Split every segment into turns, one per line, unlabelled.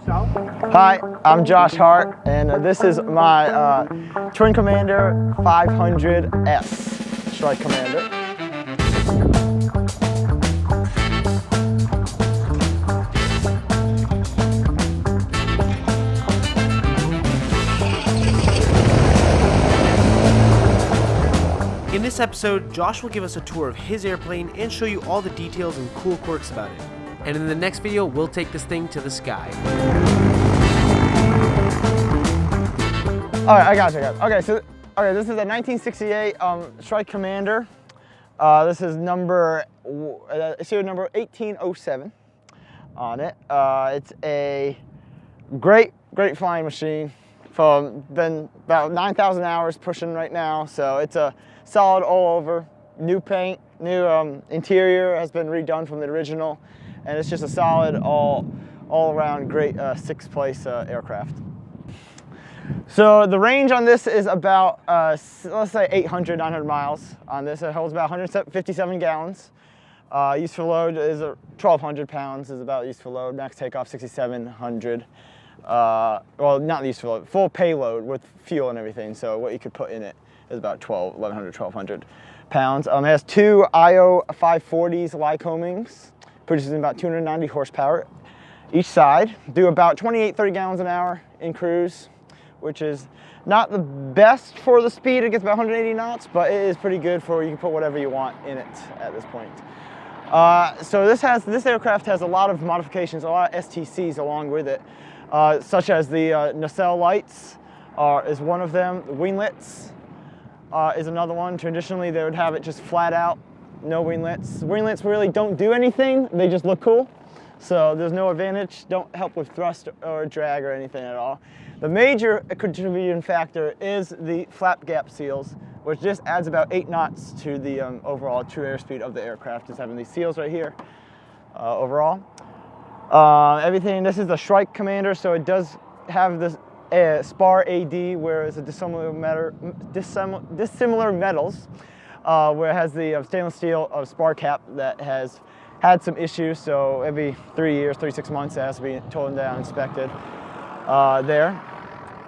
yourself.
Hi, I'm Josh Hart, and this is my Twin Commander 500S Shrike Commander.
In this episode, Josh will give us a tour of his airplane and show you all the details and cool quirks about it. And in the next video, we'll take this thing to the sky.
All right, I got you. Okay, this is a 1968 Shrike Commander. This is serial number 1807 on it. It's a great flying machine. Been about 9,000 hours pushing right now, so it's a solid all over. New paint, new interior has been redone from the original, and it's just a solid all around great six-place aircraft. So the range on this is about let's say 800, 900 miles on this. It holds about 157 gallons. Useful load is 1,200 pounds is about useful load. Max takeoff 6,700. Well, not useful load, full payload with fuel and everything. So what you could put in it is about 1,100 pounds. It has two IO 540s Lycomings, producing about 290 horsepower each side. Do about 30 gallons an hour in cruise, which is not the best for the speed. It gets about 180 knots, but it is pretty good for, you can put whatever you want in it at this point. So this aircraft has a lot of modifications, a lot of STCs along with it, such as the nacelle lights is one of them. The winglets is another one. Traditionally, they would have it just flat out, no winglets. Winglets really don't do anything. They just look cool. So there's no advantage, don't help with thrust or drag or anything at all. The major contributing factor is the flap gap seals, which just adds about 8 knots to the overall true airspeed of the aircraft, just having these seals right here overall. Everything, this is the Shrike Commander, so it does have this spar AD, where it's a dissimilar metals, where it has the stainless steel spar cap that has had some issues, so every 36 months it has to be torn down, inspected there.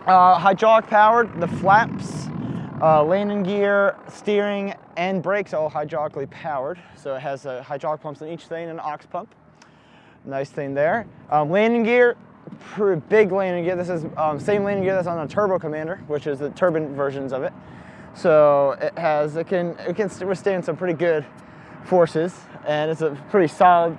Hydraulic powered, the flaps, landing gear, steering, and brakes all hydraulically powered. So it has hydraulic pumps in each thing and an aux pump. Nice thing there. Landing gear, big landing gear. This is same landing gear that's on the Turbo Commander, which is the turbine versions of it. So it can withstand some pretty good forces, and it's a pretty solid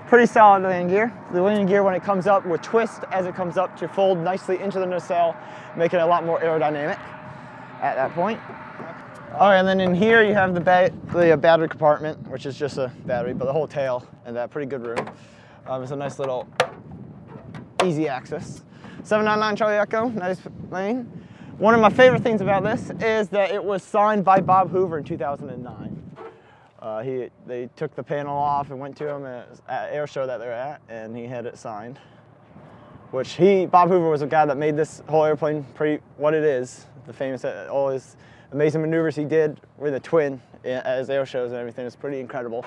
landing gear. The landing gear, when it comes up, will twist as it comes up to fold nicely into the nacelle, making it a lot more aerodynamic at that point. All right, and then in here you have the battery compartment, which is just a battery, but the whole tail and that pretty good room. It's a nice little easy access. 799 Charlie Echo, nice plane. One of my favorite things about this is that it was signed by Bob Hoover in 2009. They took the panel off and went to him at an air show that they're at, and he had it signed. Bob Hoover was a guy that made this whole airplane what it is. The famous, all his amazing maneuvers he did with a twin at his air shows and everything is pretty incredible.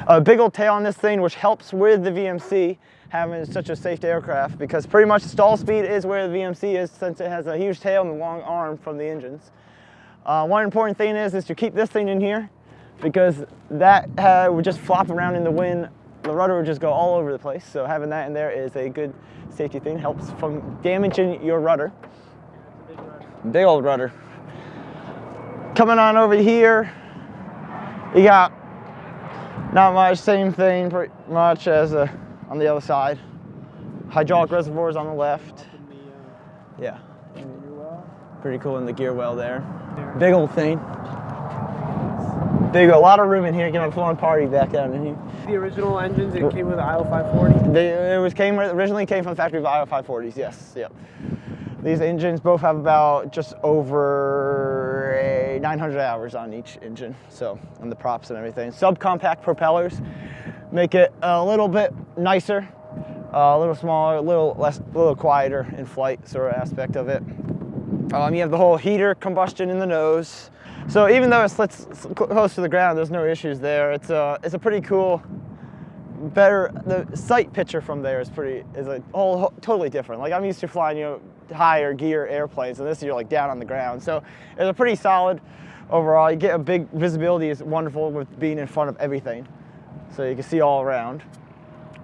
A big old tail on this thing, which helps with the VMC having such a safe aircraft, because pretty much the stall speed is where the VMC is, since it has a huge tail and a long arm from the engines. One important thing is to keep this thing in here, because that would just flop around in the wind. The rudder would just go all over the place. So having that in there is a good safety thing. Helps from damaging your rudder. Big old rudder. Coming on over here, you got not much, same thing pretty much as on the other side. Hydraulic reservoirs on the left. Yeah. Pretty cool in the gear well there. Big old thing. Big, a lot of room in here. You can have a full-on party back down in here.
The original engines, it came with the IO 540?
Originally came from the factory of IO 540s, yes. Yep. These engines both have about just over 900 hours on each engine, so, and the props and everything. Subcompact propellers make it a little bit nicer, a little smaller, a little quieter in flight sort of aspect of it. You have the whole heater combustion in the nose. So even though it slits close to the ground, there's no issues there. It's a pretty cool better. The sight picture from there is like totally different. Like I'm used to flying, higher gear airplanes, and this you're like down on the ground. So it's a pretty solid overall. You get a big visibility is wonderful with being in front of everything, so you can see all around.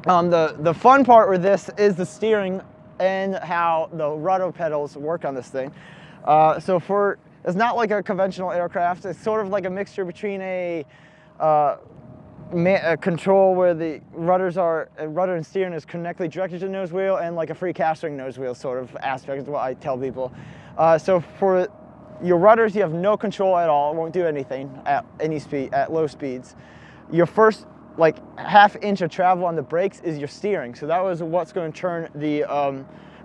The fun part with this is the steering and how the rudder pedals work on this thing. It's not like a conventional aircraft. It's sort of like a mixture between a control where the rudder and steering is directly directed to the nose wheel, and like a free castering nose wheel sort of aspect is what I tell people. So for your rudders, you have no control at all. It won't do anything at any speed, at low speeds. Your first like half inch of travel on the brakes is your steering. So that was what's going to turn the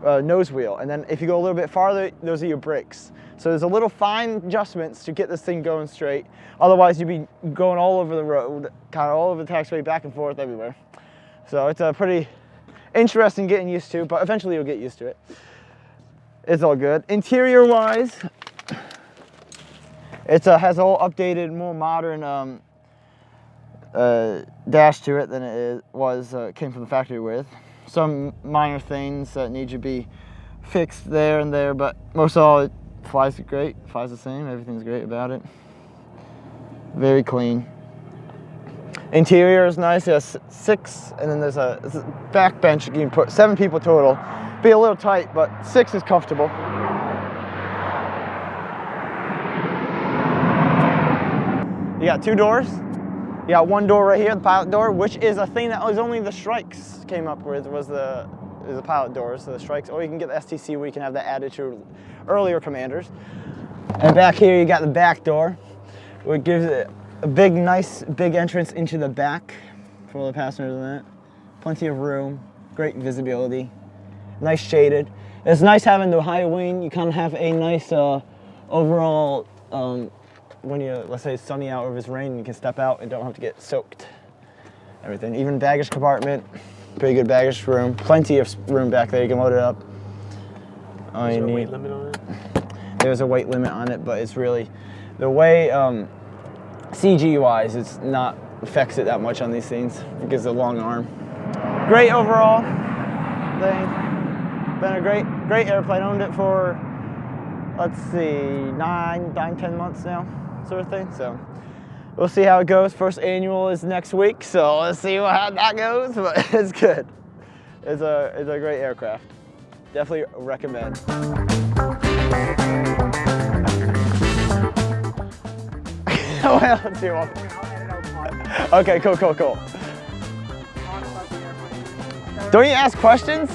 nose wheel. And then if you go a little bit farther, those are your brakes. So there's a little fine adjustments to get this thing going straight. Otherwise, you'd be going all over the road, kind of all over the taxiway, back and forth everywhere. So it's a pretty interesting getting used to, but eventually you'll get used to it. It's all good. Interior-wise, it has a whole updated, more modern dash to it than it came from the factory with. Some minor things that need to be fixed there and there, but most of all, it flies great, flies the same, everything's great about it. Very clean. Interior is nice, it has 6, and then there's a back bench, you can put 7 people total. Be a little tight, but 6 is comfortable. You got 2 doors. You got 1 door right here, the pilot door, which is a thing that was only the Shrikes came up with, was the pilot doors, so the Shrikes, or you can get the STC where you can have that added to earlier commanders. And back here you got the back door, which gives it a nice big entrance into the back for all the passengers and that. Plenty of room, great visibility, nice shaded. It's nice having the high wing, you kind of have a nice overall, when let's say it's sunny out or if it's raining, you can step out and don't have to get soaked. Everything, even baggage compartment, pretty good baggage room, plenty of room back there, you can load it up.
Is there a weight limit on it?
There's a weight limit on it, but it's really, the way CG-wise, it's not affects it that much on these things because of the long arm. Great overall thing, been a great airplane, owned it for, let's see, 10 months now, sort of thing. So we'll see how it goes. First annual is next week, so let's see how that goes. But it's good. It's a great aircraft. Definitely recommend. Well, let's see one. Okay, cool. Don't you ask questions?